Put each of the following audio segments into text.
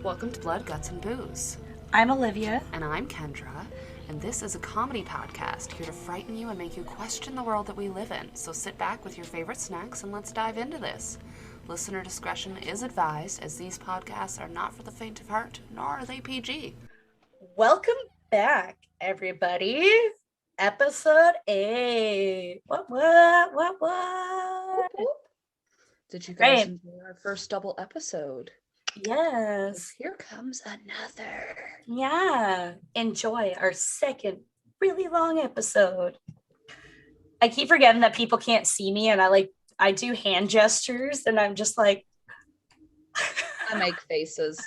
Welcome to Blood, Guts, and Booze. I'm Olivia. And I'm Kendrah, and this is a comedy podcast here to frighten you and make you question the world that we live in. So sit back with your favorite snacks and let's dive into this. Listener discretion is advised, as these podcasts are not for the faint of heart, nor are they PG. Welcome back, everybody. Episode 8. What? Did you guys Right. enjoy our first double episode? Yes. Here comes another. Yeah. Enjoy our second really long episode. I keep forgetting that people can't see me, and I do hand gestures, and I'm just like I make faces.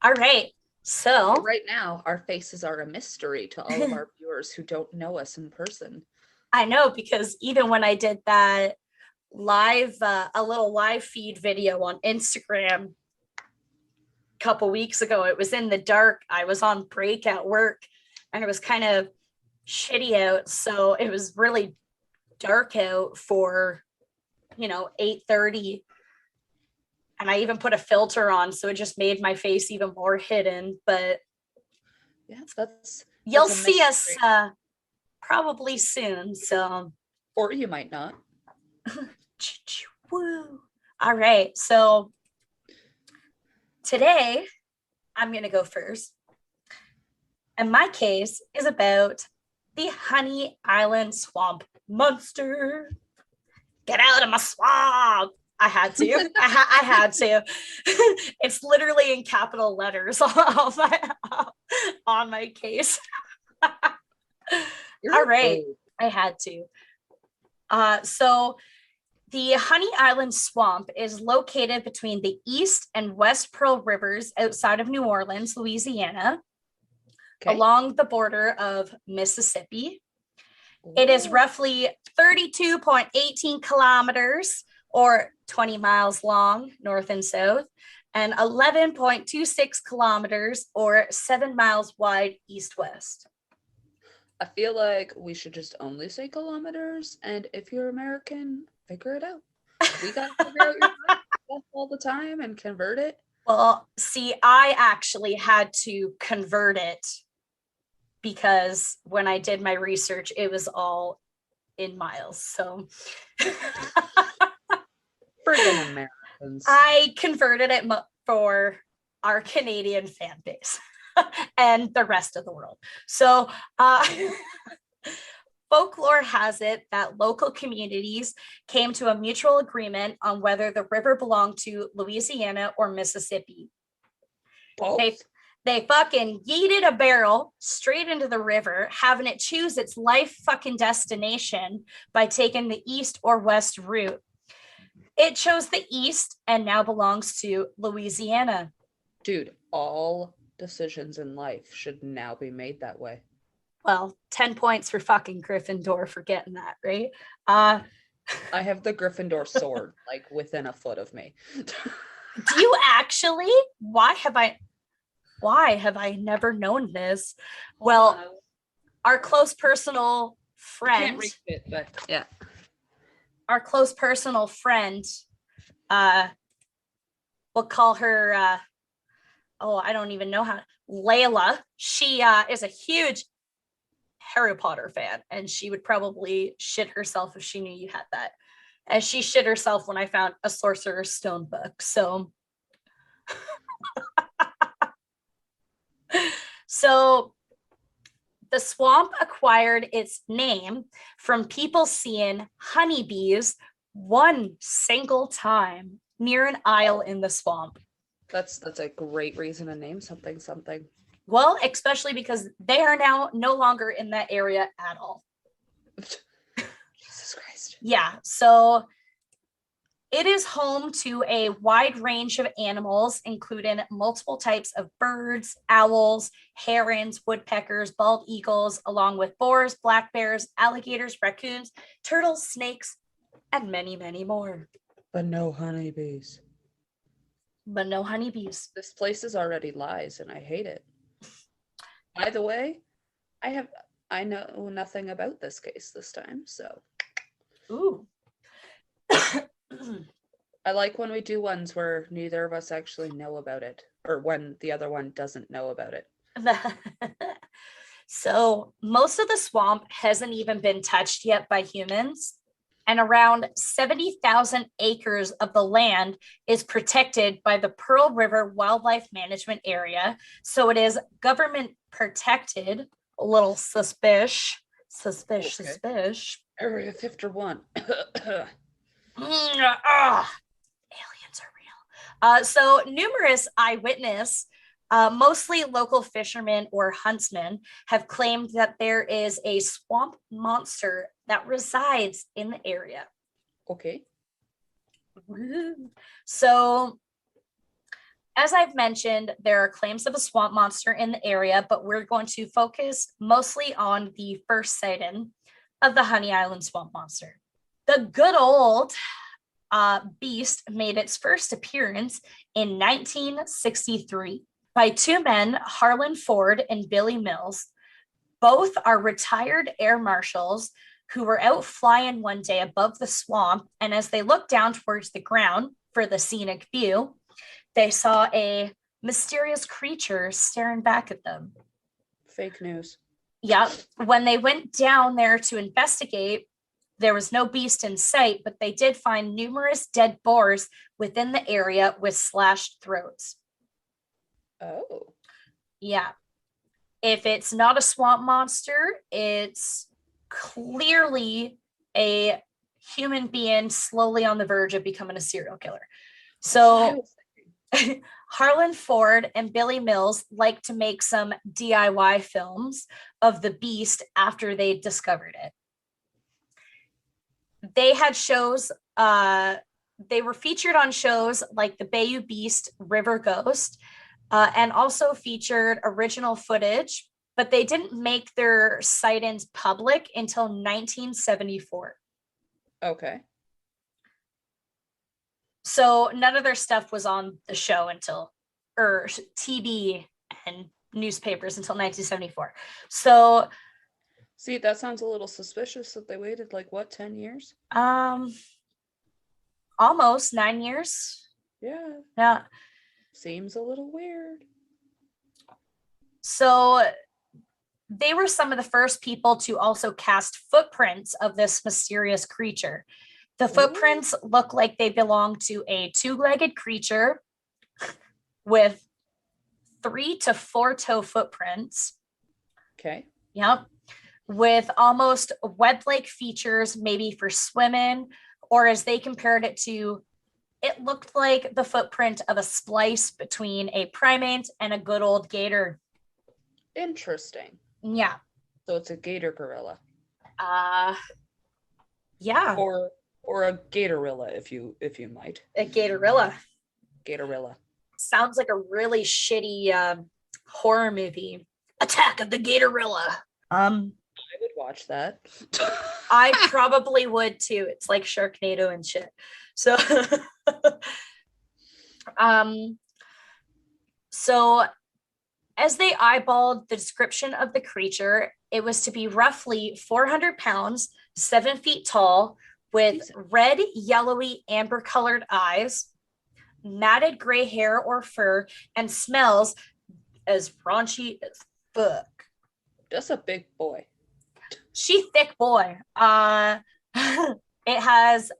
All right. So right now, our faces are a mystery to all of our viewers who don't know us in person. I know, because even when I did that live, a little live feed video on Instagram a couple weeks ago, it was in the dark. I was on break at work and it was kind of shitty out. So it was really dark out for, 8:30. And I even put a filter on, so it just made my face even more hidden. But yeah, you'll see us probably soon. So, or you might not. Woo. All right. So today I'm going to go first. And my case is about the Honey Island Swamp Monster. Get out of my swamp. I had to. I had to. It's literally in capital letters on my case. All right. I had to. So the Honey Island Swamp is located between the East and West Pearl Rivers outside of New Orleans, Louisiana, along the border of Mississippi. Ooh. It is roughly 32.18 kilometers or 20 miles long, north and south, and 11.26 kilometers or 7 miles wide, east-west. I feel like we should just only say kilometers, and if you're American, figure it out. We got to figure out your stuff all the time and convert it. Well, see, I actually had to convert it because when I did my research, it was all in miles. So friggin' Americans. I converted it for our Canadian fan base and the rest of the world. So folklore has it that local communities came to a mutual agreement on whether the river belonged to Louisiana or Mississippi. Both. They fucking yeeted a barrel straight into the river, having it choose its life fucking destination by taking the east or west route. It chose the east and now belongs to Louisiana. Dude, all decisions in life should now be made that way. Well, 10 points for fucking Gryffindor for getting that, right? I have the Gryffindor sword, like, within a foot of me. Do you actually? Why have I never known this? Well, our close personal friend. I can't reach it, but yeah. Our close personal friend, we'll call her, I don't even know how, Layla. She is a huge Harry Potter fan, and she would probably shit herself if she knew you had that. And she shit herself when I found a Sorcerer's Stone book. So the swamp acquired its name from people seeing honeybees one single time near an aisle in the swamp. That's a great reason to name something. Well, especially because they are now no longer in that area at all. Jesus Christ. Yeah, so it is home to a wide range of animals, including multiple types of birds, owls, herons, woodpeckers, bald eagles, along with boars, black bears, alligators, raccoons, turtles, snakes, and many, many more. But no honeybees. This place is already lies, and I hate it. By the way, I know nothing about this case this time, so. Ooh. I like when we do ones where neither of us actually know about it, or when the other one doesn't know about it. So most of the swamp hasn't even been touched yet by humans, and around 70,000 acres of the land is protected by the Pearl River Wildlife Management Area. So it is government protected. A little suspicious. Area 51. Aliens are real. So numerous eyewitness, mostly local fishermen or huntsmen, have claimed that there is a swamp monster that resides in the area. Okay. So, as I've mentioned, there are claims of a swamp monster in the area, but we're going to focus mostly on the first sighting of the Honey Island swamp monster. The good old beast made its first appearance in 1963 by two men, Harlan Ford and Billy Mills. Both are retired air marshals who were out flying one day above the swamp, and as they looked down towards the ground for the scenic view, they saw a mysterious creature staring back at them. Fake news. Yep. When they went down there to investigate, there was no beast in sight, but they did find numerous dead boars within the area with slashed throats. Oh. Yeah. If it's not a swamp monster, it's clearly a human being slowly on the verge of becoming a serial killer. So Harlan Ford and Billy Mills like to make some DIY films of the beast after they discovered it. They had shows, they were featured on shows like the Bayou Beast, River Ghost, and also featured original footage, but they didn't make their sightings public until 1974. Okay. So none of their stuff was on the show or TV and newspapers until 1974. So, see, that sounds a little suspicious that they waited 10 years? Almost 9 years. Yeah. Yeah. Seems a little weird. So they were some of the first people to also cast footprints of this mysterious creature. The footprints look like they belong to a two-legged creature with 3 to 4 toe footprints. Okay. Yep. With almost web-like features, maybe for swimming, or as they compared it to, it looked like the footprint of a splice between a primate and a good old gator. Interesting. Yeah. So it's a gator gorilla. Yeah. Or a gatorilla, if you might. A gatorilla. Gatorilla. Sounds like a really shitty horror movie. Attack of the Gatorilla. I would watch that. I probably would too. It's like Sharknado and shit. So so as they eyeballed the description of the creature, it was to be roughly 400 pounds, 7 feet tall, with red, yellowy, amber-colored eyes, matted gray hair or fur, and smells as raunchy as fuck. That's a big boy. She thick boy. It has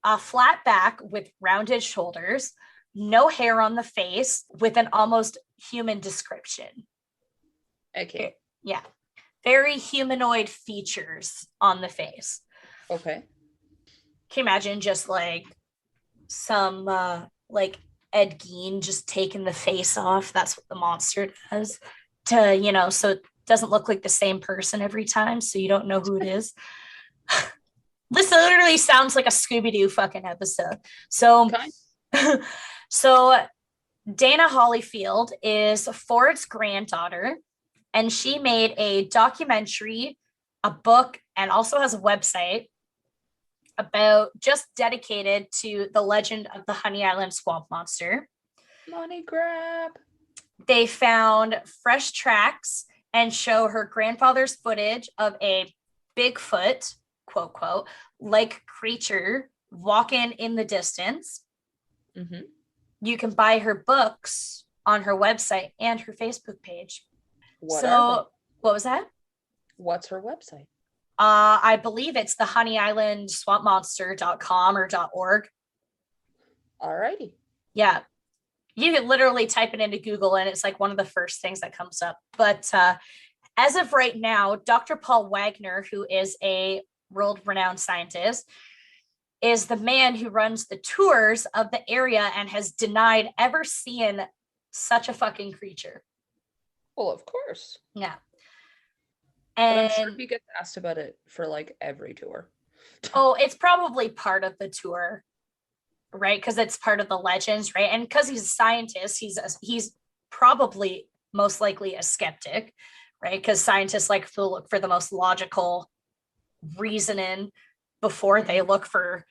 a flat back with rounded shoulders, no hair on the face, with an almost human description. Okay. Yeah. Very humanoid features on the face. Okay. Can you imagine just some Ed Gein just taking the face off? That's what the monster does so it doesn't look like the same person every time, so you don't know who it is. This literally sounds like a Scooby-Doo fucking episode. So, so Dana Hollyfield is Ford's granddaughter, and she made a documentary, a book, and also has a website about just dedicated to the legend of the Honey Island swamp monster. Money grab. They found fresh tracks and show her grandfather's footage of a Bigfoot, quote, quote, like creature walking in the distance. Mm-hmm. You can buy her books on her website and her Facebook page. What are they? What was that? What's her website? I believe it's the honeyislandswampmonster.com or .org. Alrighty. Yeah. You could literally type it into Google and it's like one of the first things that comes up. But as of right now, Dr. Paul Wagner, who is a world-renowned scientist, is the man who runs the tours of the area and has denied ever seeing such a fucking creature. Well, of course. Yeah. But I'm sure he gets asked about it for like every tour. Oh, it's probably part of the tour, right? Because it's part of the legends, right? And because he's a scientist, he's probably most likely a skeptic, right? Because scientists like to look for the most logical reasoning before they look for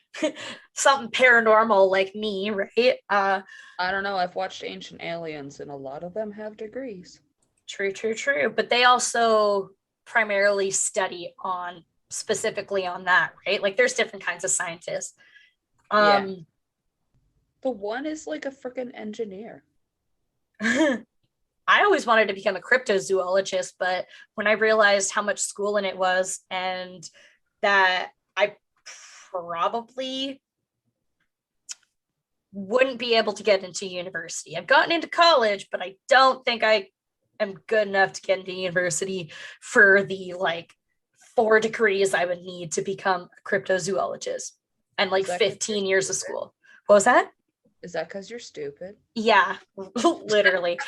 something paranormal like me, right? I don't know. I've watched Ancient Aliens, and a lot of them have degrees. True. But they also primarily study on specifically on that, right? Like there's different kinds of scientists. Yeah. The one is like a freaking engineer. I always wanted to become a cryptozoologist, but when I realized how much schooling it was and that I probably wouldn't be able to get into university. I've gotten into college, but I don't think I am good enough to get into university for the like 4 degrees I would need to become a cryptozoologist and like 15 years of school. What was that? Is that because you're stupid? Yeah, literally.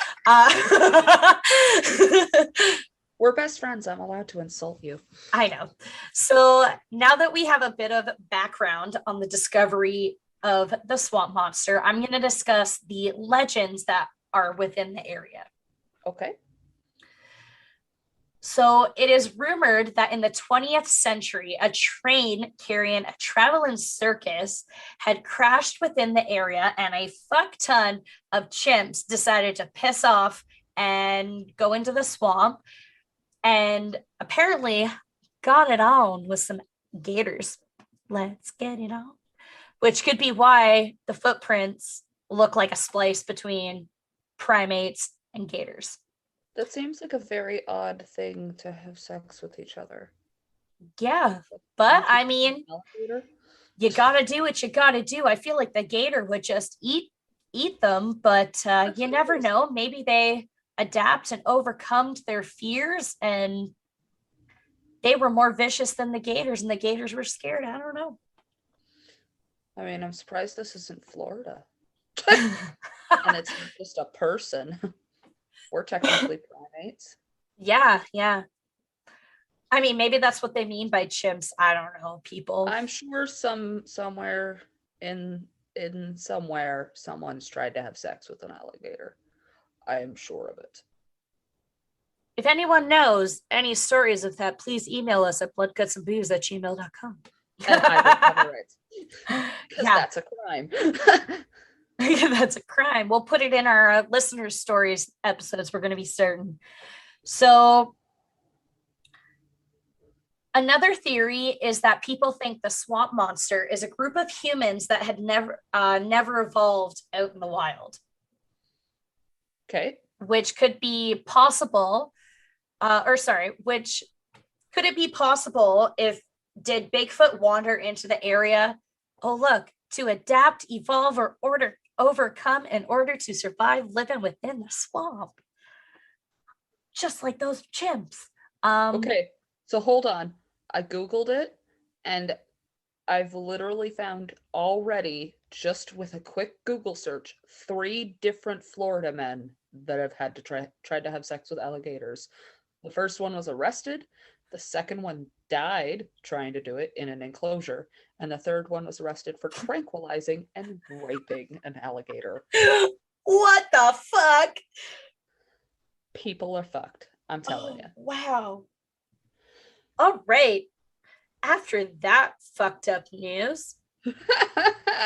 We're best friends. I'm allowed to insult you. I know. So now that we have a bit of background on the discovery of the swamp monster, I'm going to discuss the legends that are within the area. Okay. So it is rumored that in the 20th century, a train carrying a traveling circus had crashed within the area, and a fuck ton of chimps decided to piss off and go into the swamp, and apparently got it on with some gators. Let's get it on. Which could be why the footprints look like a splice between primates and gators. That seems like a very odd thing to have sex with each other. Yeah, but I mean, you gotta do what you gotta do. I feel like the gator would just eat them, but you never know. Maybe they adapt and overcome their fears, and they were more vicious than the gators, and the gators were scared. I don't know. I mean, I'm surprised this isn't Florida. And it's not just a person. We're technically primates. Yeah. I mean, maybe that's what they mean by chimps. I don't know, people. I'm sure somewhere in somewhere someone's tried to have sex with an alligator. I am sure of it. If anyone knows any stories of that, please email us at bloodgutsandbooze@gmail.com. And I will cover it. Because that's a crime. That's a crime. We'll put it in our listener stories episodes we're going to be starting. So another theory is that people think the swamp monster is a group of humans that had never evolved out in the wild. Okay. Which could be possible, which could it be possible if did Bigfoot wander into the area? Oh, look, to adapt, evolve, or overcome in order to survive living within the swamp. Just like those chimps. Okay, so hold on. I Googled it, and I've literally found already, just with a quick Google search, 3 different Florida men that have had to tried to have sex with alligators. The first one was arrested. The second one died trying to do it in an enclosure. And the third one was arrested for tranquilizing and raping an alligator. What the fuck? People are fucked. I'm telling you. Wow. All right. After that fucked up news, for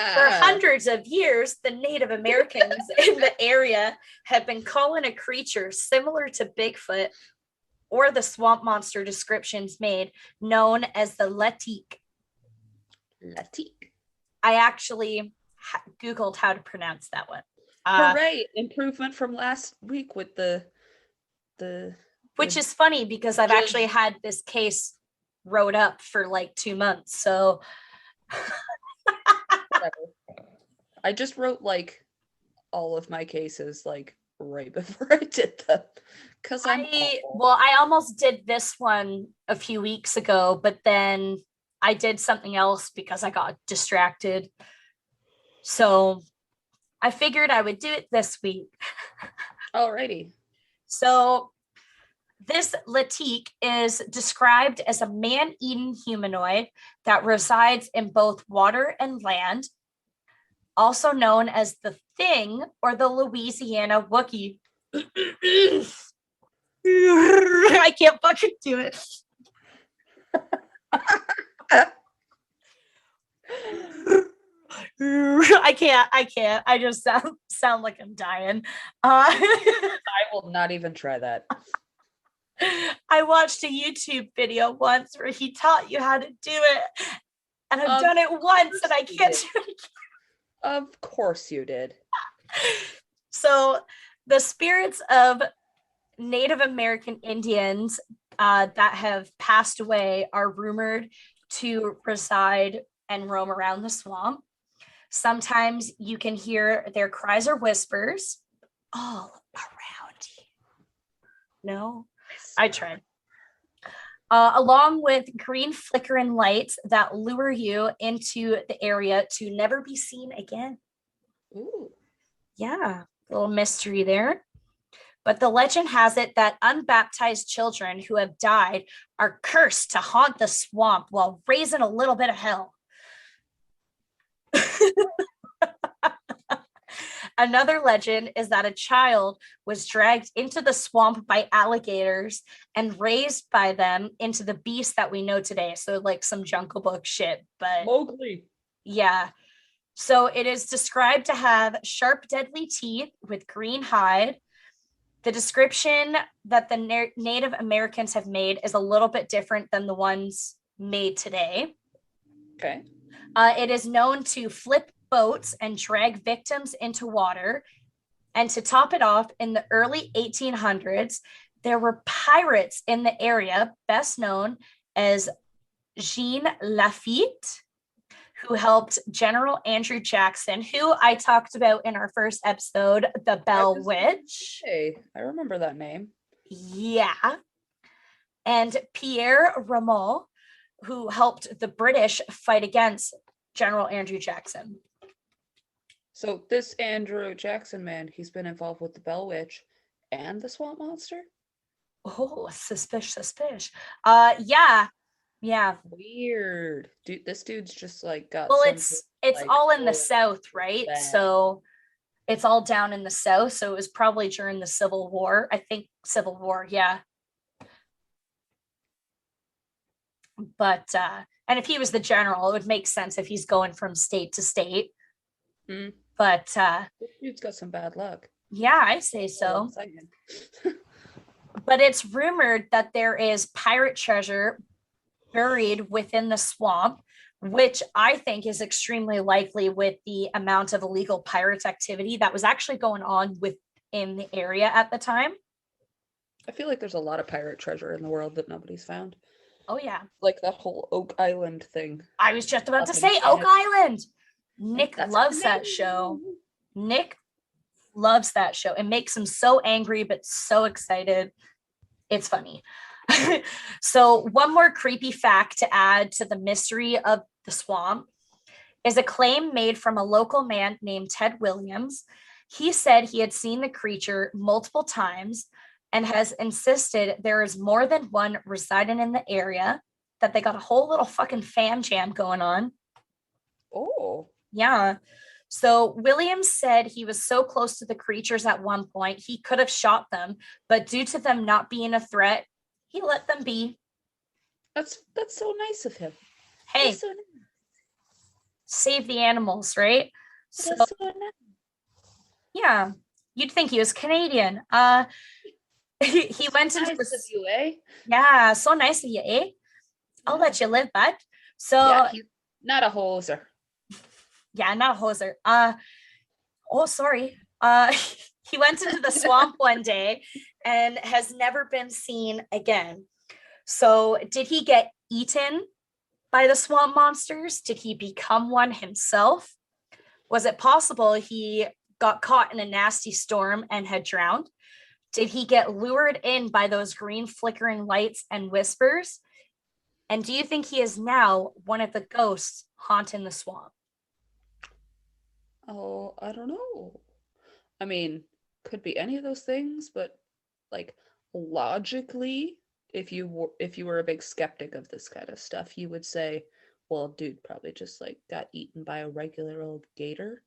hundreds of years, the Native Americans in the area have been calling a creature similar to Bigfoot or the swamp monster descriptions made, known as the Letik. Letik. I actually Googled how to pronounce that one. Hooray! Improvement from last week with the which is funny because I've actually had this case wrote up for like 2 months. So whatever. I just wrote like all of my cases like right before I did them because I almost did this one a few weeks ago, but then I did something else because I got distracted. So I figured I would do it this week. Alrighty. So this Latique is described as a man-eating humanoid that resides in both water and land, also known as the Thing or the Louisiana Wookiee. I can't fucking do it. I can't. I just sound like I'm dying. I will not even try that. I watched a YouTube video once where he taught you how to do it, and I've done it once and I can't do it again. Of course you did. So the spirits of Native American Indians that have passed away are rumored to reside and roam around the swamp. Sometimes you can hear their cries or whispers all around you. No, I tried. Along with green flickering lights that lure you into the area to never be seen again. Ooh. Yeah, a little mystery there. But the legend has it that unbaptized children who have died are cursed to haunt the swamp while raising a little bit of hell. Another legend is that a child was dragged into the swamp by alligators and raised by them into the beast that we know today. So like some Jungle Book shit, but Mowgli. Yeah. So it is described to have sharp, deadly teeth with green hide. The description that the Native Americans have made is a little bit different than the ones made today. Okay. It is known to flip boats and drag victims into water. And to top it off, in the early 1800s, there were pirates in the area, best known as Jean Lafitte, who helped General Andrew Jackson, who I talked about in our first episode, the Bell Witch. Hey, I remember that name. Yeah. And Pierre Rameau, who helped the British fight against General Andrew Jackson. So this Andrew Jackson man, he's been involved with the Bell Witch and the Swamp Monster? Oh, suspicious. Yeah. Weird. Dude, this dude's just like got it's like, all in the South, right? Bad. So it's all down in the South. So it was probably during the Civil War. I think Civil War, yeah. But and if he was the general, it would make sense if he's going from state to state. Mm. But this dude's got some bad luck. Yeah, I say so. But it's rumored that there is pirate treasure buried within the swamp, which I think is extremely likely with the amount of illegal pirate activity that was actually going on within the area at the time. I feel like there's a lot of pirate treasure in the world that nobody's found. Oh, yeah. Like that whole Oak Island thing. I was just about to say Oak Island. Nick loves that show. Nick loves that show. It makes him so angry, but so excited. It's funny. So one more creepy fact to add to the mystery of the swamp is a claim made from a local man named Ted Williams. He said he had seen the creature multiple times and has insisted there is more than one residing in the area, that they got a whole little fucking fan jam going on. Oh. Yeah. So Williams said he was so close to the creatures at one point, he could have shot them, but due to them not being a threat, he let them be. That's so nice of him. Hey, so nice. Save the animals, right? So nice. Yeah, you'd think he was Canadian. He went into nice of you, eh? Yeah, so nice of you, eh? I'll let you live, bud. So yeah, he's not a hoser. Yeah, not hoser. Oh, sorry. He went into the swamp one day and has never been seen again. So, did he get eaten by the swamp monsters? Did he become one himself? Was it possible he got caught in a nasty storm and had drowned? Did he get lured in by those green flickering lights and whispers? And do you think he is now one of the ghosts haunting the swamp? Oh, I don't know. I mean, could be any of those things, but like logically, if you were a big skeptic of this kind of stuff, you would say, well, dude probably just like got eaten by a regular old gator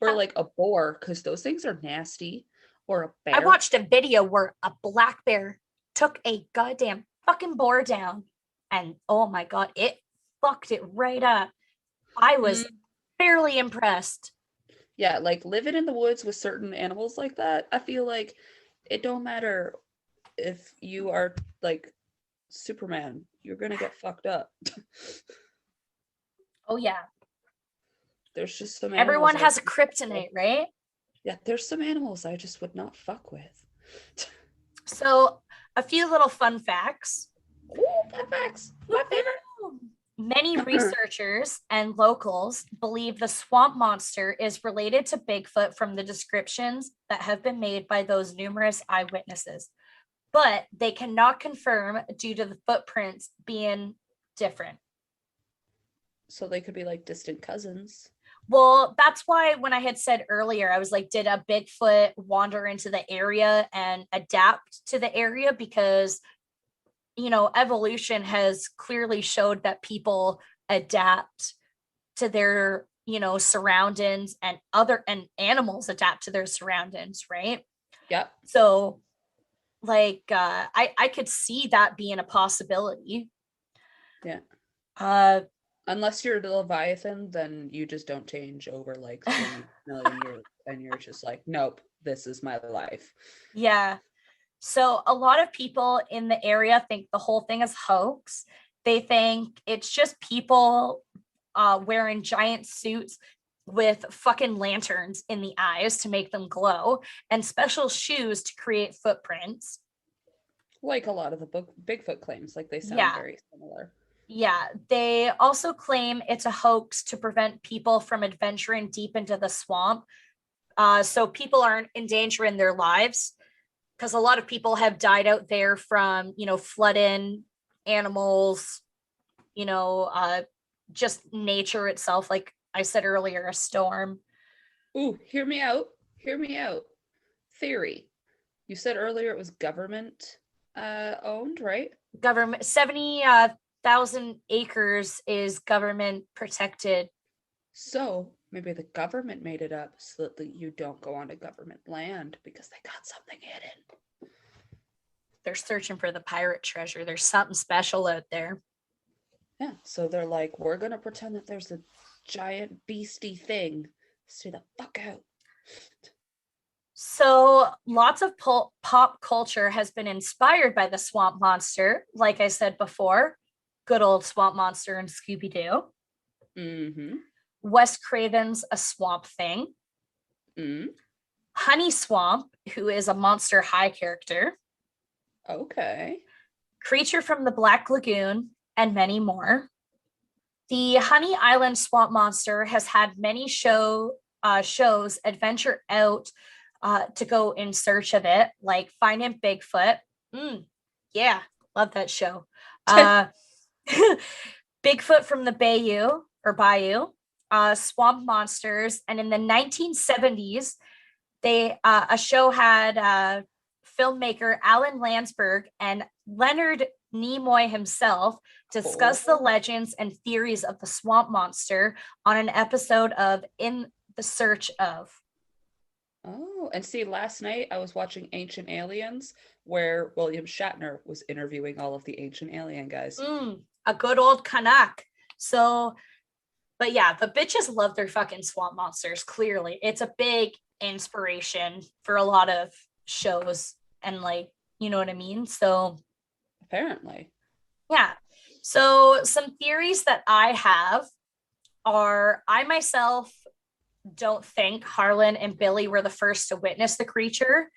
or like a boar, because those things are nasty, or a I bear. watched a video where a black bear took a goddamn fucking boar down, and oh my god, it fucked it right up. I was Mm, fairly impressed. yeah, like living in the woods with certain animals like that, I feel like it don't matter if you are like Superman, you're gonna get fucked up. Oh yeah, There's just some animals everyone I has a kryptonite, right? yeah, there's some animals I just would not fuck with. So, a few little fun facts. Ooh, fun facts. My Many favorite. researchers and locals believe the swamp monster is related to Bigfoot from the descriptions that have been made by those numerous eyewitnesses, but they cannot confirm due to the footprints being different. So they could be like distant cousins. Well, that's why when I had said earlier, I was like, did a Bigfoot wander into the area and adapt to the area? Because, evolution has clearly showed that people adapt to their, surroundings, and animals adapt to their surroundings, right? Yep. So, like, I could see that being a possibility. Yeah. Uh, Unless you're the Leviathan, then you just don't change over like 3 million years and you're just like, nope, this is my life. yeah. So a lot of people in the area think the whole thing is hoax. They think it's just people wearing giant suits with fucking lanterns in the eyes to make them glow and special shoes to create footprints. Like a lot of the Bigfoot claims, like they sound Yeah. very similar. Yeah. They also claim it's a hoax to prevent people from adventuring deep into the swamp. So people aren't endangering their lives, because a lot of people have died out there from, flooding, animals, just nature itself. Like I said earlier, a storm. Ooh, hear me out. Hear me out. Theory. You said earlier it was government owned, right? Government 70,000 acres is government protected. So maybe the government made it up so that you don't go onto government land because they got something hidden. They're searching for the pirate treasure. There's something special out there. Yeah, so they're like, we're gonna pretend that there's a giant beastie thing. Stay the fuck out. So lots of pop culture has been inspired by the swamp monster. Like I said before, good old swamp monster and Scooby-Doo. Mm-hmm. Wes Craven's A Swamp Thing. Mm. Honey Swamp, who is a Monster High character. Okay. Creature from the Black Lagoon, and many more. The Honey Island Swamp Monster has had many shows adventure out to go in search of it, like Finding Bigfoot. Yeah, love that show. Bigfoot from the Bayou, Swamp Monsters, and in the 1970s, a show had filmmaker Alan Landsberg and Leonard Nimoy himself discuss the legends and theories of the swamp monster on an episode of In the Search of. Oh, and see, last night I was watching Ancient Aliens, where William Shatner was interviewing all of the ancient alien guys. A good old Canuck. So, but yeah, the bitches love their fucking swamp monsters. Clearly, it's a big inspiration for a lot of shows, and like, you know what I mean? So, apparently. Yeah. So some theories that I have are, I myself don't think Harlan and Billy were the first to witness the creature.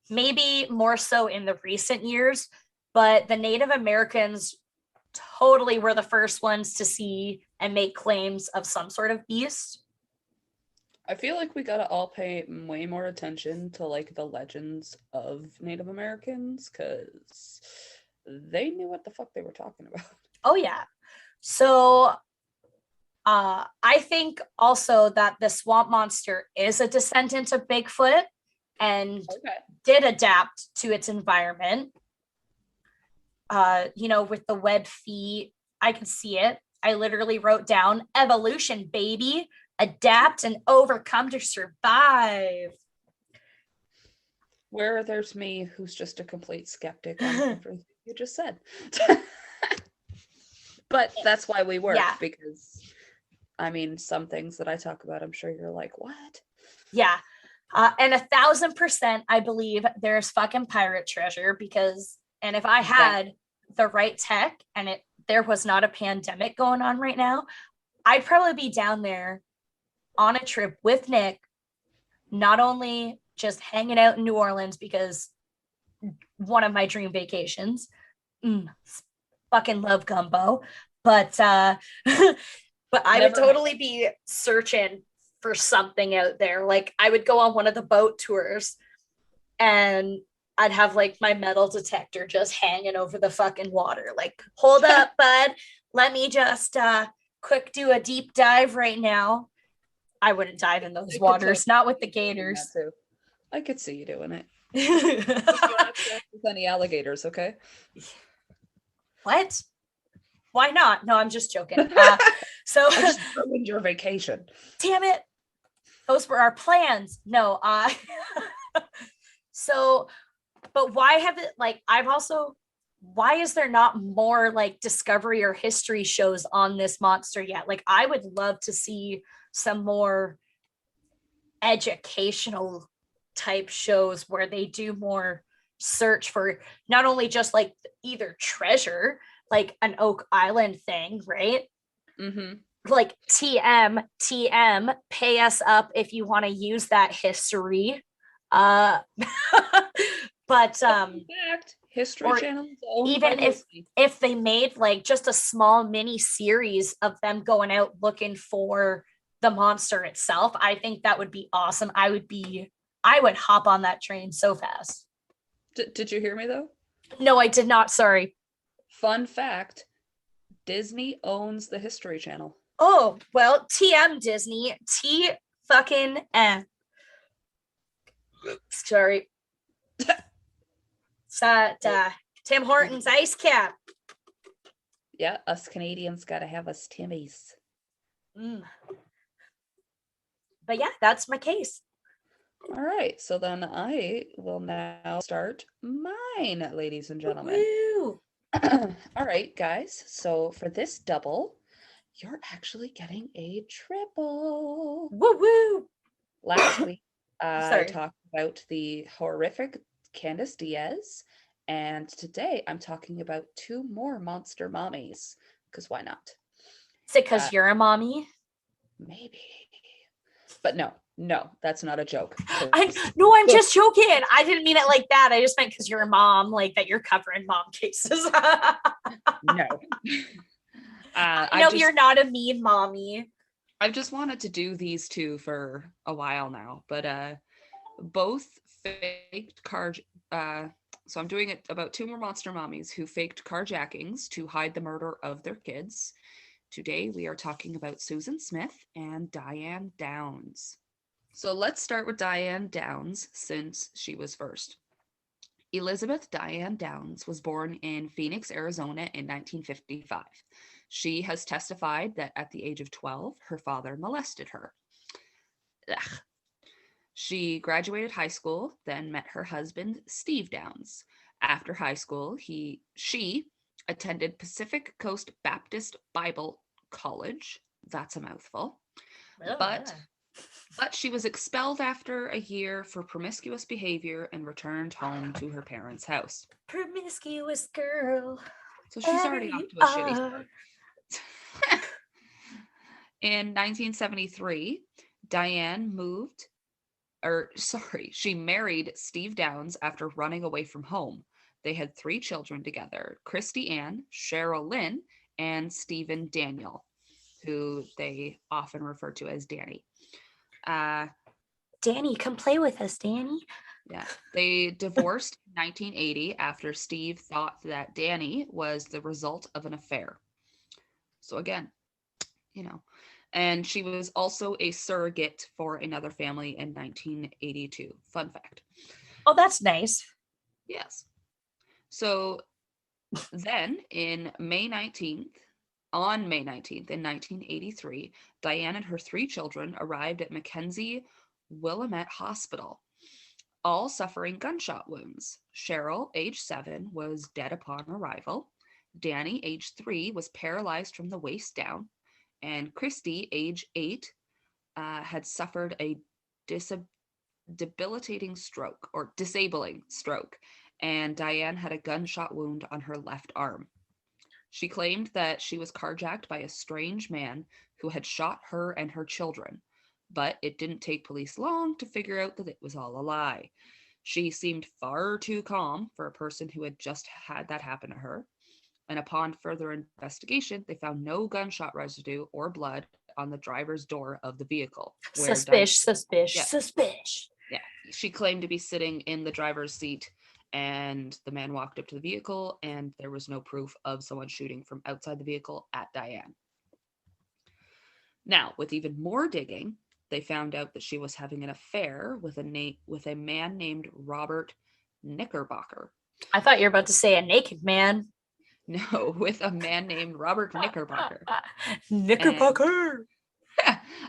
Maybe more so in the recent years, but the Native Americans totally were the first ones to see and make claims of some sort of beast. I feel like we gotta all pay way more attention to like the legends of Native Americans, because they knew what the fuck they were talking about. Oh yeah. So I think also that the swamp monster is a descendant of Bigfoot and did adapt to its environment. With the webbed feet, I can see it. I literally wrote down evolution, baby, adapt and overcome to survive. Where there's me, who's just a complete skeptic on everything you just said. But that's why we work, because I mean, some things that I talk about, I'm sure you're like, what? Yeah. And 1,000%, I believe there's fucking pirate treasure and if I had the right tech and there was not a pandemic going on right now, I'd probably be down there on a trip with Nick, not only just hanging out in New Orleans because one of my dream vacations, fucking love gumbo, but I would totally be searching for something out there. Like I would go on one of the boat tours and I'd have like my metal detector just hanging over the fucking water. Like, hold up, bud. Let me just quick do a deep dive right now. I wouldn't dive in those waters, not with the gators. I could see you doing it. Just don't have sex with any alligators, okay? What? Why not? No, I'm just joking. So I just ruined your vacation. Damn it. Those were our plans. No, so, but why have it why is there not more like Discovery or History shows on this monster yet? Like, I would love to see some more educational type shows where they do more search for not only just like either treasure, like an Oak Island thing, right? Mm-hmm. Like TM, pay us up if you want to use that history. But History Channel, even if they made like just a small mini series of them going out looking for the monster itself, I think that would be awesome. I would hop on that train so fast. Did you hear me though? No, I did not. Sorry. Fun fact: Disney owns the History Channel. Oh, well, TM Disney, T fucking M. Sorry. Tim Hortons ice cap. Yeah, us Canadians gotta have us Timmies. But yeah, that's my case. All right, so then I will now start mine, ladies and gentlemen. Woo! All right, guys. So for this double, you're actually getting a triple. Woo woo! Last week, I talked about the horrific Candace Diaz, and today I'm talking about two more monster mommies. Because why not? Is it because you're a mommy? Maybe. But no, that's not a joke. I'm just joking. I didn't mean it like that. I just meant because you're a mom, like that you're covering mom cases. No. No, you're not a mean mommy. I've just wanted to do these two for a while now, but both faked so I'm doing it about two more monster mommies who faked carjackings to hide the murder of their kids. Today we are talking about Susan Smith and Diane Downs. So let's start with Diane Downs since she was first. Elizabeth Diane Downs was born in Phoenix, Arizona in 1955. She has testified that at the age of 12, her father molested her. Ugh. She graduated high school, then met her husband, Steve Downs. After high school, she attended Pacific Coast Baptist Bible College. That's a mouthful. Oh, but she was expelled after a year for promiscuous behavior and returned home to her parents' house. Promiscuous girl. So she's already off to a shitty start. In 1973, Diane she married Steve Downs after running away from home. They had 3 children together: Christy Ann, Cheryl Lynn, and Stephen Daniel, who they often refer to as Danny. Danny, come play with us, Danny. Yeah. They divorced in 1980 after Steve thought that Danny was the result of an affair. So again, you know, and she was also a surrogate for another family in 1982. Fun fact. Oh, that's nice. Yes. So then on May 19th in 1983, Diane and her 3 children arrived at Mackenzie Willamette Hospital, all suffering gunshot wounds. Cheryl, age 7, was dead upon arrival. Danny, age 3, was paralyzed from the waist down. And Christy, age 8, had suffered a debilitating stroke or disabling stroke. And Diane had a gunshot wound on her left arm. She claimed that she was carjacked by a strange man who had shot her and her children, but it didn't take police long to figure out that it was all a lie. She seemed far too calm for a person who had just had that happen to her. And upon further investigation, they found no gunshot residue or blood on the driver's door of the vehicle. Suspicious. Yeah. She claimed to be sitting in the driver's seat, and the man walked up to the vehicle, and there was no proof of someone shooting from outside the vehicle at Diane. Now, with even more digging, they found out that she was having an affair with a man named Robert Knickerbocker. I thought you were about to say a naked man. No, with a man named Robert Knickerbocker. Knickerbocker.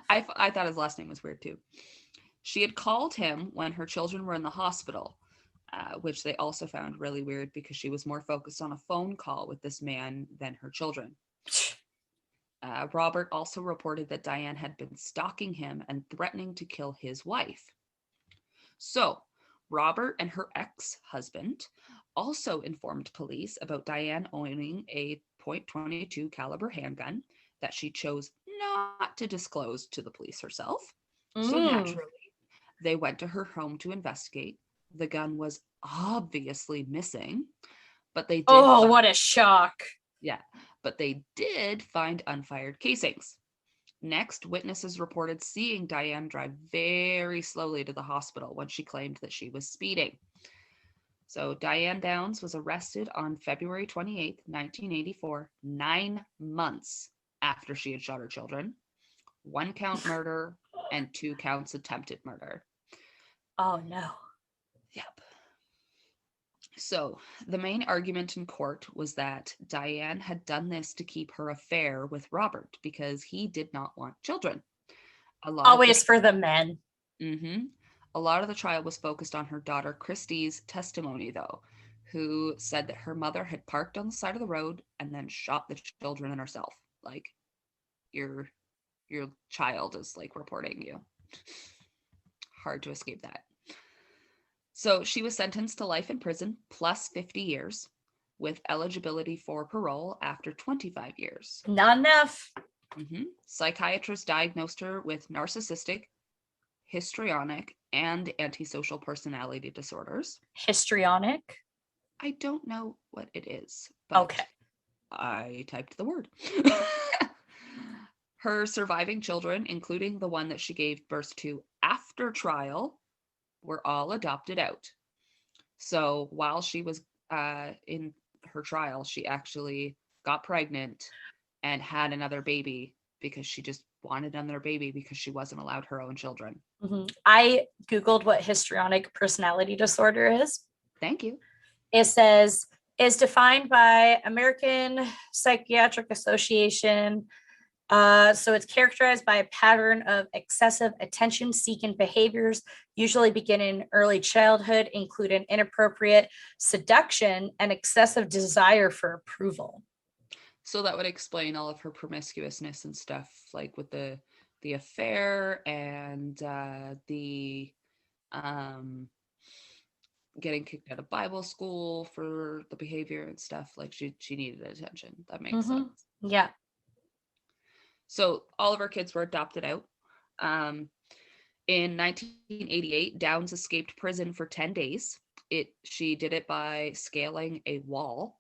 I thought his last name was weird too. She had called him when her children were in the hospital, which they also found really weird because she was more focused on a phone call with this man than her children. Robert also reported that Diane had been stalking him and threatening to kill his wife. So, Robert and her ex-husband also informed police about Diane owning a .22 caliber handgun that she chose not to disclose to the police herself. So naturally, they went to her home to investigate. The gun was obviously missing, but they did what a shock. Yeah, but they did find unfired casings. Next, witnesses reported seeing Diane drive very slowly to the hospital when she claimed that she was speeding. So Diane Downs was arrested on February 28th, 1984, 9 months after she had shot her children. 1 count murder and 2 counts attempted murder. Oh, no. Yep. So the main argument in court was that Diane had done this to keep her affair with Robert because he did not want children. Always for the men. Mm-hmm. A lot of the trial was focused on her daughter Christy's testimony, though, who said that her mother had parked on the side of the road and then shot the children and herself. Like, your child is like reporting you. Hard to escape that. So she was sentenced to life in prison plus 50 years with eligibility for parole after 25 years. Not enough. Mm-hmm. Psychiatrists diagnosed her with narcissistic, histrionic, and antisocial personality disorders. Histrionic? I don't know what it is, but okay. I typed the word. Her surviving children, including the one that she gave birth to after trial, were all adopted out. So while she was in her trial, she actually got pregnant and had another baby because she just wanted another baby because she wasn't allowed her own children. Mm-hmm. I Googled what histrionic personality disorder is. Thank you. It says, is defined by American Psychiatric Association. So it's characterized by a pattern of excessive attention-seeking behaviors, usually begin in early childhood, including inappropriate seduction and excessive desire for approval. So that would explain all of her promiscuousness and stuff, like with the affair and the getting kicked out of Bible school for the behavior and stuff. Like she needed attention. That makes sense. Yeah. So all of our kids were adopted out. In 1988, Downs escaped prison for 10 days. She did it by scaling a wall.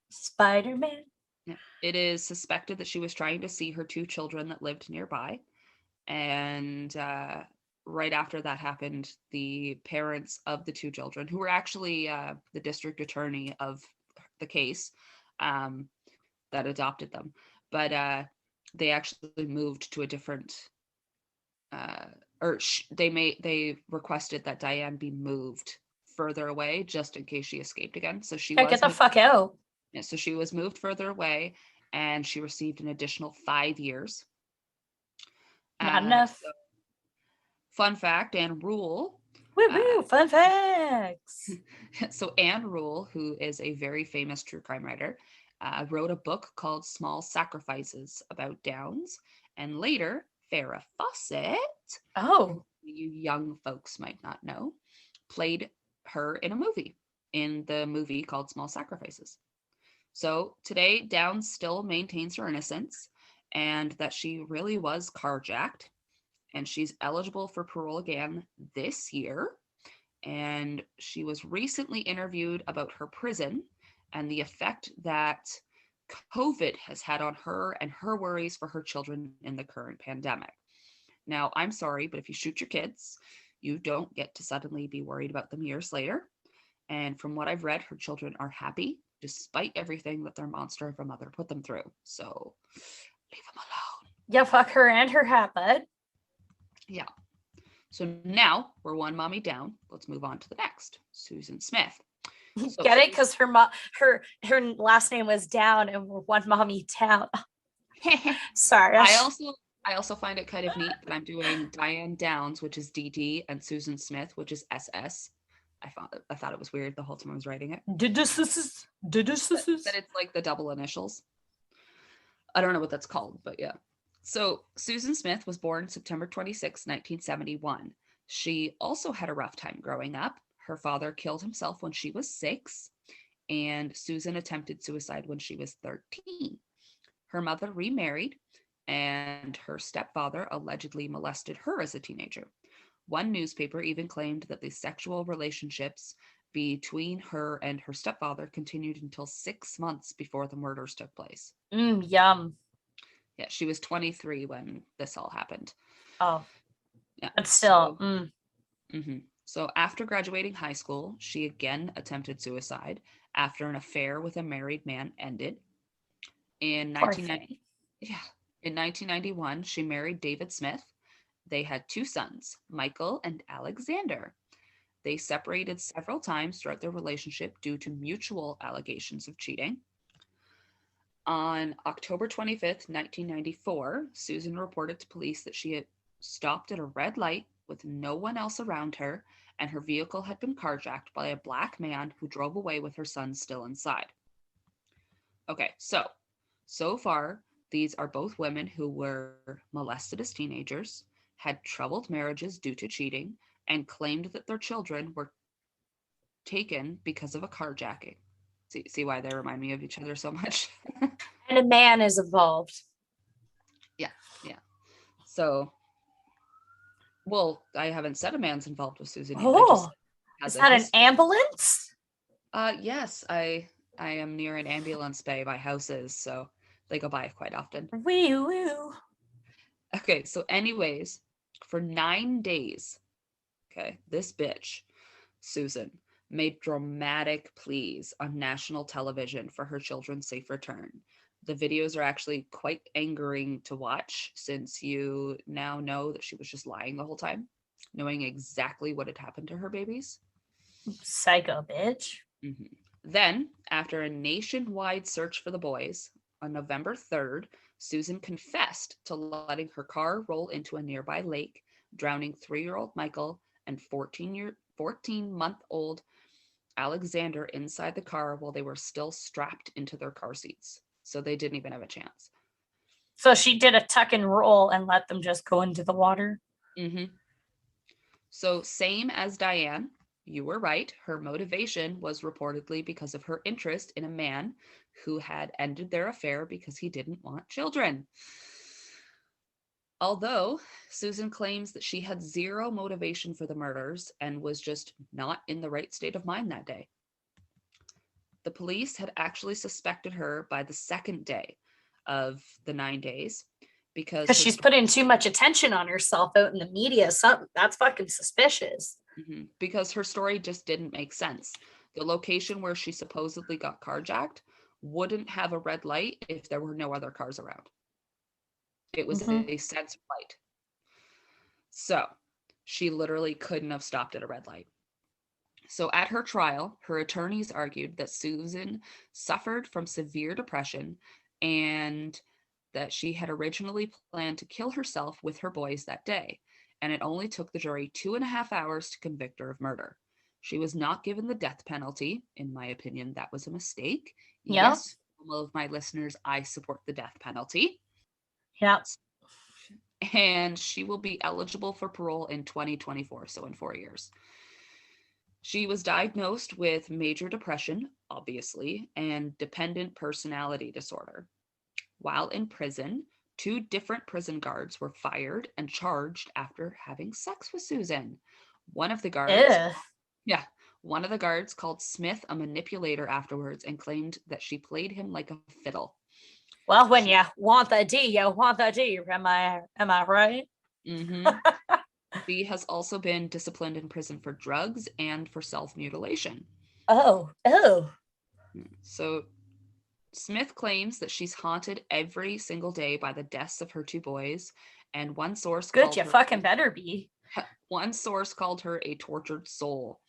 Spider-Man. Yeah. It is suspected that she was trying to see her 2 children that lived nearby. And right after that happened, the parents of the 2 children, who were actually the district attorney of the case that adopted them, but they actually moved to a different, they requested that Diane be moved further away just in case she escaped again. So she Yeah, get was the fuck out. yeah, so she was moved further away, and she received an additional 5 years. Not enough. So, fun fact, Anne Rule. Woo-hoo, fun facts. So Anne Rule, who is a very famous true crime writer, wrote a book called Small Sacrifices about Downs, and later Farrah Fawcett, Oh, you young folks might not know, played her in the movie called Small Sacrifices. So today, Downs still maintains her innocence and that she really was carjacked, and she's eligible for parole again this year. And she was recently interviewed about her prison and the effect that COVID has had on her and her worries for her children in the current pandemic. Now, I'm sorry, but if you shoot your kids, you don't get to suddenly be worried about them years later. And from what I've read, her children are happy despite everything that their monster of a mother put them through. So leave them alone. yeah, fuck her and her hat, bud. Yeah. So now we're one mommy down. Let's move on to the next, Susan Smith. So Get it? Because her last name was Down, and we're one mommy down. Sorry. I also find it kind of neat that I'm doing Diane Downs, which is DD, and Susan Smith, which is SS. I thought it was weird the whole time I was writing it. That it's like the double initials. I don't know what that's called, but yeah. So Susan Smith was born September 26, 1971. She also had a rough time growing up. Her father killed himself when she was 6, and Susan attempted suicide when she was 13. Her mother remarried, and her stepfather allegedly molested her as a teenager. One newspaper even claimed that the sexual relationships between her and her stepfather continued until 6 months before the murders took place. Yum. Yeah, she was 23 when this all happened. Oh, yeah. But still. So after graduating high school, she again attempted suicide after an affair with a married man ended. In 1991, she married David Smith. They had 2 sons, Michael and Alexander. They separated several times throughout their relationship due to mutual allegations of cheating. On October 25th, 1994, Susan reported to police that she had stopped at a red light with no one else around her, and her vehicle had been carjacked by a black man who drove away with her son still inside. Okay, so far, these are both women who were molested as teenagers, had troubled marriages due to cheating, and claimed that their children were taken because of a carjacking. See why they remind me of each other so much? And a man is involved. Yeah. So, well, I haven't said a man's involved with Susan yet. Oh, is that an ambulance? Yes, I am near an ambulance bay. My house is, so they go by quite often. Wee woo. Okay, so anyways, for 9 days, okay, this bitch, Susan, made dramatic pleas on national television for her children's safe return. The videos are actually quite angering to watch, since you now know that she was just lying the whole time, knowing exactly what had happened to her babies. Psycho bitch. Then, after a nationwide search for the boys, on November 3rd, Susan confessed to letting her car roll into a nearby lake, drowning 3-year-old Michael and 14-month-old Alexander inside the car while they were still strapped into their car seats. So they didn't even have a chance. So she did a tuck and roll and let them just go into the water. So same as Diane, you were right. Her motivation was reportedly because of her interest in a man who had ended their affair because he didn't want children. Although Susan claims that she had zero motivation for the murders and was just not in the right state of mind that day. The police had actually suspected her by the second day of the 9 days because she's putting too much attention on herself out in the media. Something that's fucking suspicious. Because her story just didn't make sense. The location where she supposedly got carjacked wouldn't have a red light if there were no other cars around. It was a censored light. So she literally couldn't have stopped at a red light. So at her trial, her attorneys argued that Susan suffered from severe depression and that she had originally planned to kill herself with her boys that day. And it only took the jury 2.5 hours to convict her of murder. She was not given the death penalty. In my opinion, that was a mistake. Yeah. Yes, all of my listeners, I support the death penalty. Yeah. And she will be eligible for parole in 2024, so in 4 years. She was diagnosed with major depression, obviously, and dependent personality disorder. While in prison, 2 different prison guards were fired and charged after having sex with Susan. One of the guards called Smith a manipulator afterwards and claimed that she played him like a fiddle. Well, when you want the D, you want the D. Am I right? She has also been disciplined in prison for drugs and for self-mutilation. Oh. So Smith claims that she's haunted every single day by the deaths of her 2 boys, and one source Good, you fucking better be. One source called her a tortured soul.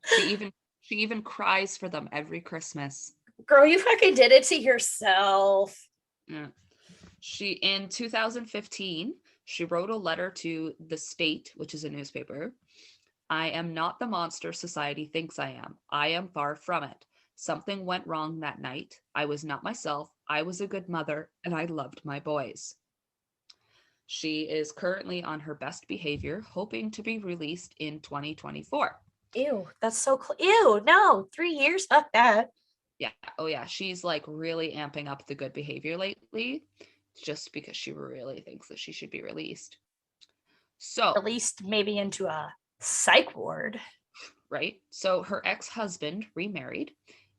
She even cries for them every Christmas. Girl, you fucking did it to yourself. Yeah. In 2015, she wrote a letter to The State, which is a newspaper. I am not the monster society thinks I am. I am far from it. Something went wrong that night. I was not myself. I was a good mother, and I loved my boys. She is currently on her best behavior, hoping to be released in 2024. Ew, that's so ew, no, 3 years, fuck that. Yeah. Oh yeah, she's like really amping up the good behavior lately, just because she really thinks that she should be released. So released maybe into a psych ward. Right. So her ex-husband remarried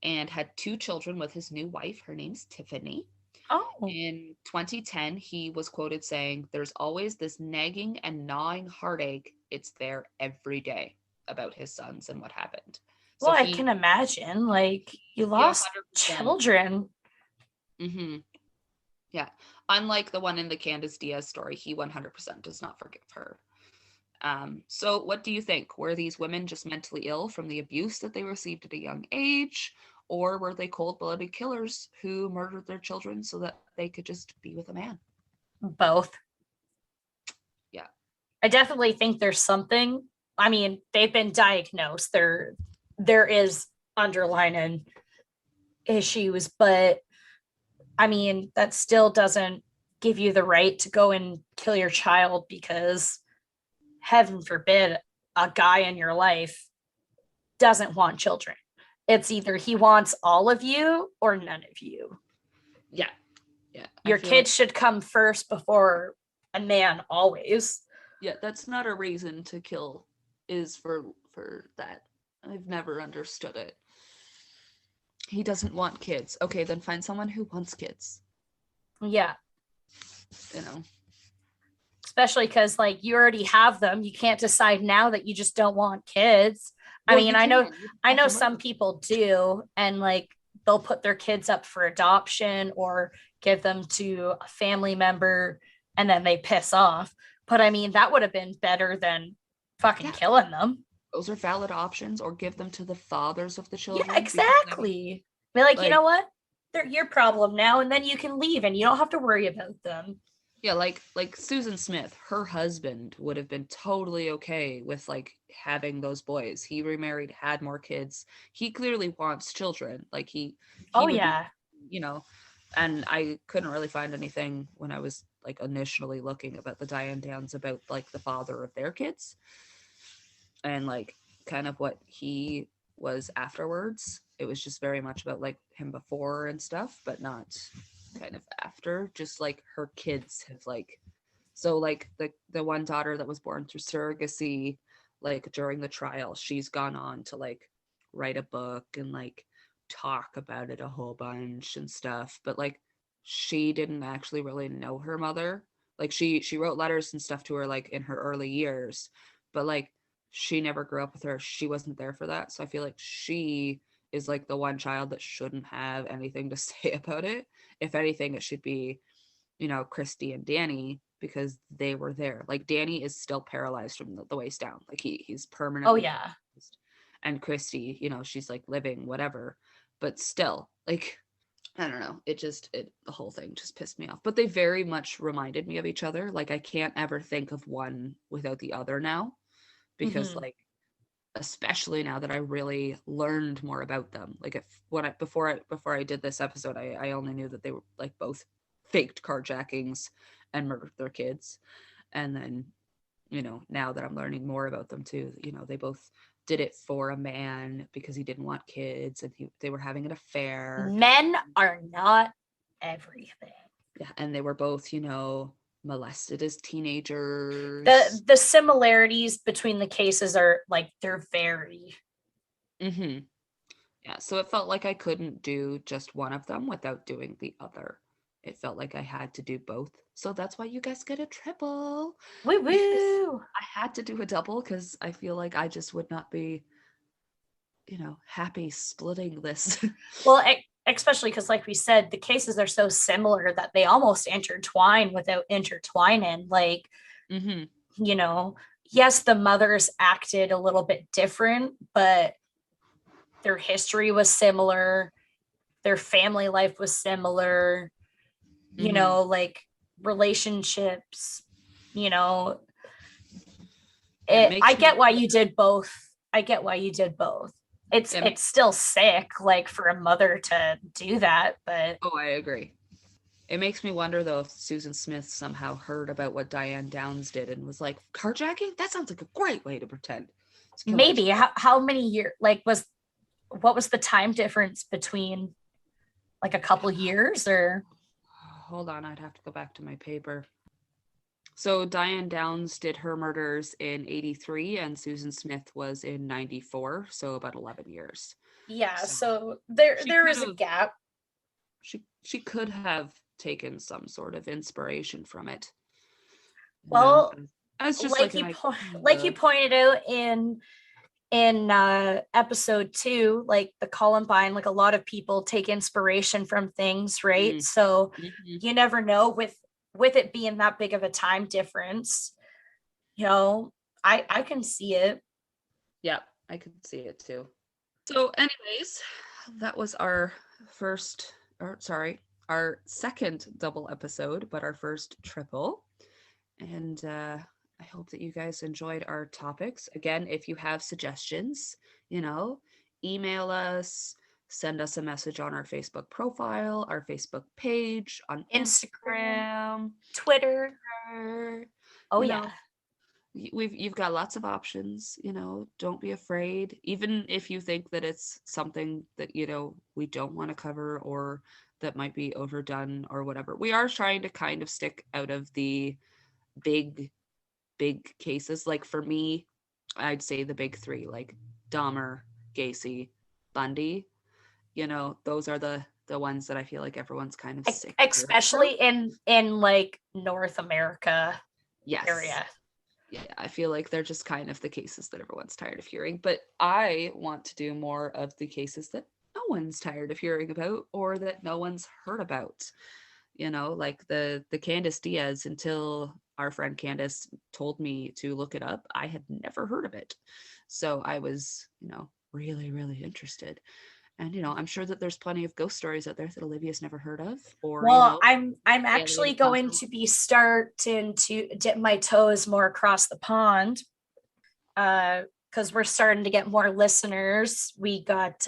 and had 2 children with his new wife. Her name's Tiffany. Oh. In 2010, he was quoted saying, "There's always this nagging and gnawing heartache. It's there every day," about his sons and what happened. So well, I can imagine, like, you lost 100%. Children. Yeah. Unlike the one in the Candace Diaz story, he 100% does not forgive her. So what do you think? Were these women just mentally ill from the abuse that they received at a young age? Or were they cold-blooded killers who murdered their children so that they could just be with a man? Both. Yeah. I definitely think there's something. I mean, they've been diagnosed. There is underlying issues, but I mean, that still doesn't give you the right to go and kill your child because, heaven forbid, a guy in your life doesn't want children. It's either he wants all of you or none of you. Yeah. Yeah. Your kids should come first before a man, always. Yeah, that's not a reason to kill, is for that. I've never understood it. He doesn't want kids. Okay, then find someone who wants kids. Yeah. You know. Especially because, like, you already have them. You can't decide now that you just don't want kids. Well, I mean, I know some people do, and like they'll put their kids up for adoption or give them to a family member and then they piss off. But I mean, that would have been better than fucking killing them. Those are valid options, or give them to the fathers of the children. Yeah, exactly. Be like, you know what? They're your problem now, and then you can leave and you don't have to worry about them. Yeah, like Susan Smith, her husband would have been totally okay with like having those boys. He remarried, had more kids. He clearly wants children. Like he oh yeah, be, you know. And I couldn't really find anything when I was like initially looking about the Diane Downs about like the father of their kids and like kind of what he was afterwards. It was just very much about like him before and stuff, but not kind of after, just like her kids have like, so like the one daughter that was born through surrogacy, like during the trial, she's gone on to like write a book and like talk about it a whole bunch and stuff. But like she didn't actually really know her mother. Like she wrote letters and stuff to her like in her early years, but like she never grew up with her. She wasn't there for that. So I feel like she is like the one child that shouldn't have anything to say about it. If anything, it should be, you know, Christy and Danny, because they were there. Like Danny is still paralyzed from the waist down. Like he's Oh permanently yeah. paralyzed. And Christy, you know, she's like living whatever, but still, like, I don't know. The whole thing just pissed me off. But they very much reminded me of each other. Like I can't ever think of one without the other now, because Mhm. like, especially now that I really learned more about them. Like if when I before I did this episode, I only knew that they were like both faked carjackings and murdered their kids. And then, you know, now that I'm learning more about them too, you know, they both did it for a man because he didn't want kids, and they were having an affair. Men are not everything. Yeah, and they were both, you know, molested as teenagers. The similarities between the cases are like they're very. Mm-hmm. Yeah, so it felt like I couldn't do just one of them without doing the other. It felt like I had to do both. So that's why you guys get a triple. Woo Because woo. I had to do a double because I feel like I just would not be, you know, happy splitting this. Well, especially because, like we said, the cases are so similar that they almost intertwine without intertwining. Like, Mm-hmm. you know, yes, the mothers acted a little bit different, but their history was similar. Their family life was similar. You Mm-hmm. know, like relationships. You know, It makes I me get why you did both. I get why you did both. it It's still sick, like for a mother to do that, but Oh, I agree. It makes me wonder though if Susan Smith somehow heard about what Diane Downs did and was like, carjacking? That sounds like a great way to pretend to kill my maybe child. how many years? Like, what was the time difference between like a couple years or? Hold on, I'd have to go back to my paper. So Diane Downs did her murders in 83 and Susan Smith was in 94, so about 11 years. Yeah, So so she there could is a have gap. she could have taken some sort of inspiration from it. You know, Well, as just like an like you idea. pointed out in episode 2, like the Columbine, like a lot of people take inspiration from things, right? So Mhm. you never know with it being that big of a time difference, you know, I can see it. Yeah, I could see it too. So, anyways, that was our first, or sorry, our second double episode, but our first triple. And I hope that you guys enjoyed our topics. Again, if you have suggestions, you know, email us, send us a message on our Facebook profile, our Facebook page, on Instagram, Instagram, Twitter. or, Oh you yeah. know, you've got lots of options, you know, don't be afraid. Even if you think that it's something that, you know, we don't want to cover or that might be overdone or whatever. We are trying to kind of stick out of the big cases. Like for me, I'd say the big three, like Dahmer, Gacy, Bundy. You know, those are the ones that I feel like everyone's kind of sick of hearing Especially about. in like North America Yes. area. Yeah, I feel like they're just kind of the cases that everyone's tired of hearing. But I want to do more of the cases that no one's tired of hearing about or that no one's heard about. You know, like the Candace Diaz, until our friend Candace told me to look it up, I had never heard of it. So I was, you know, really, really interested. And, you know, I'm sure that there's plenty of ghost stories out there that Olivia's never heard of, or, you Well, know, I'm alien actually going encounter. to be starting to dip my toes more across the pond because we're starting to get more listeners. We got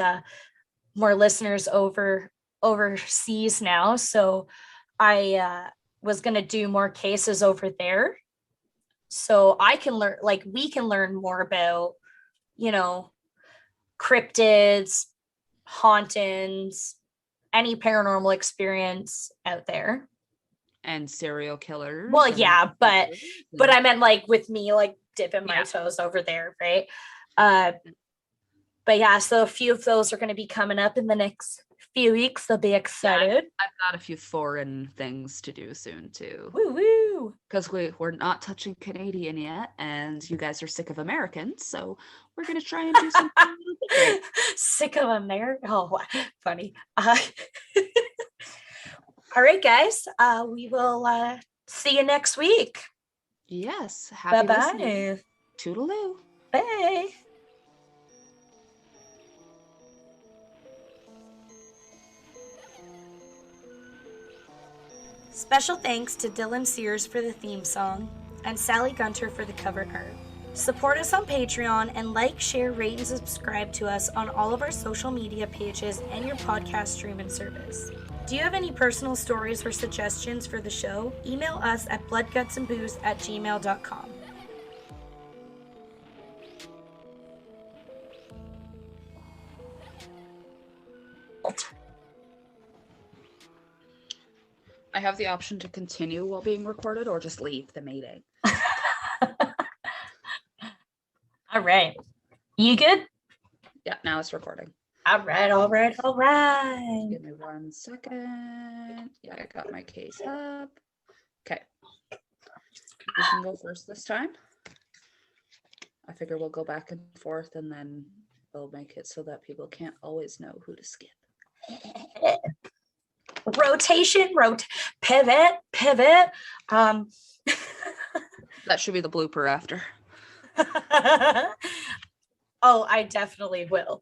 more listeners overseas now, so I was going to do more cases over there, so I can learn, like we can learn more about, you know, cryptids, hauntings, any paranormal experience out there. And serial killers. Well, and yeah, but murderers I meant like with me like dipping my Yeah. toes over there, right? But yeah, so a few of those are going to be coming up in the next few weeks. They'll be excited. I've got a few foreign things to do soon too. Woo woo. Because we're not touching Canadian yet, and you guys are sick of Americans, so we're gonna try and do something a little different. Sick of America. Oh, funny. All right, guys. We will see you next week. Yes. Happy listening. Bye-bye. Toodaloo. Bye. Special thanks to Dylan Sears for the theme song and Sally Gunter for the cover art. Support us on Patreon and like, share, rate, and subscribe to us on all of our social media pages and your podcast streaming service. Do you have any personal stories or suggestions for the show? Email us at bloodgutsandbooze@gmail.com. I have the option to continue while being recorded or just leave the meeting. All right. You good? Yeah, now it's recording. All right. Give me 1 second. Yeah, I got my case up. Okay. You can go first this time. I figure we'll go back and forth and then we'll make it so that people can't always know who to skip. Rotation, pivot. That should be the blooper after. Oh, I definitely will.